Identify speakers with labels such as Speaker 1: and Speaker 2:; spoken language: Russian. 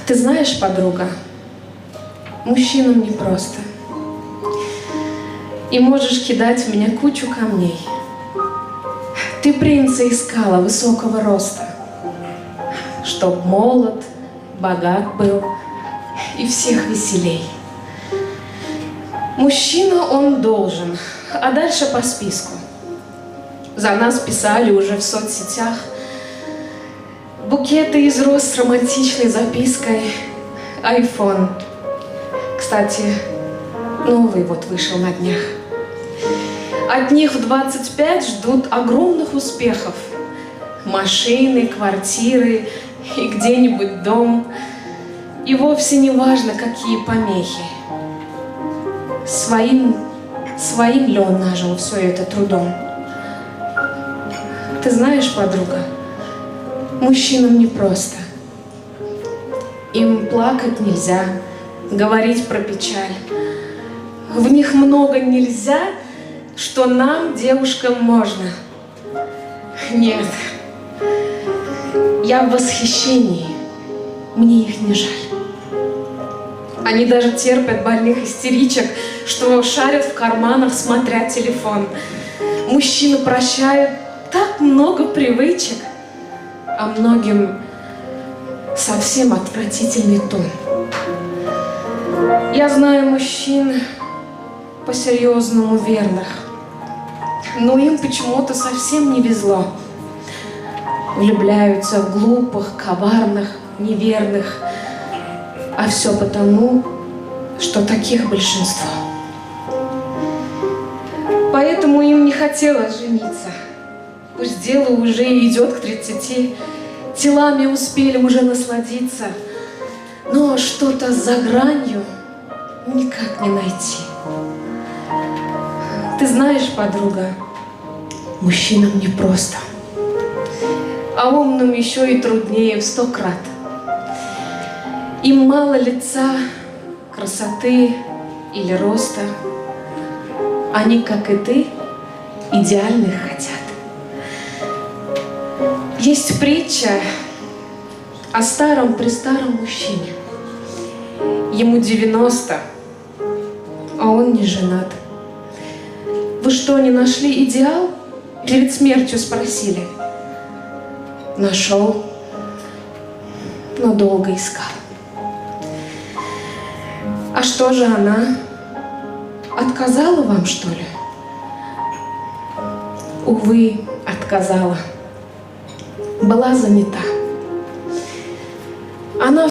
Speaker 1: Ты знаешь, подруга, мужчинам непросто. И можешь кидать в меня кучу камней. Ты принца искала высокого роста, чтоб молод, богат был и всех веселей. Мужчина он должен, а дальше по списку. За нас писали уже в соцсетях букеты из роз с романтичной запиской iPhone. Кстати, новый вот вышел на днях. От них в 25 ждут огромных успехов. Машины, квартиры и где-нибудь дом. И вовсе не важно, какие помехи. Своим ли он нажил все это трудом? Ты знаешь, подруга, мужчинам непросто. Им плакать нельзя, говорить про печаль. В них много нельзя, что нам, девушкам, можно. Нет, я в восхищении, мне их не жаль. Они даже терпят больных истеричек, что шарят в карманах, смотря телефон. Мужчины прощают так много привычек, а многим совсем отвратительный тон. Я знаю мужчин по-серьезному верных, но им почему-то совсем не везло. Влюбляются в глупых, коварных, неверных, а все потому, что таких большинство. Поэтому им не хотелось жениться. Пусть дело уже идет к 30, телами успели уже насладиться, но что-то за гранью никак не найти. Ты знаешь, подруга, мужчинам непросто, а умным еще и труднее в 100 крат. Им мало лица, красоты или роста. Они, как и ты, идеальных хотят. Есть притча о старом-престаром мужчине. Ему 90, а он не женат. Вы что, не нашли идеал? Перед смертью спросили. Нашел, но долго искал. А что же она? Отказала вам, что ли? Увы, отказала. Была занята.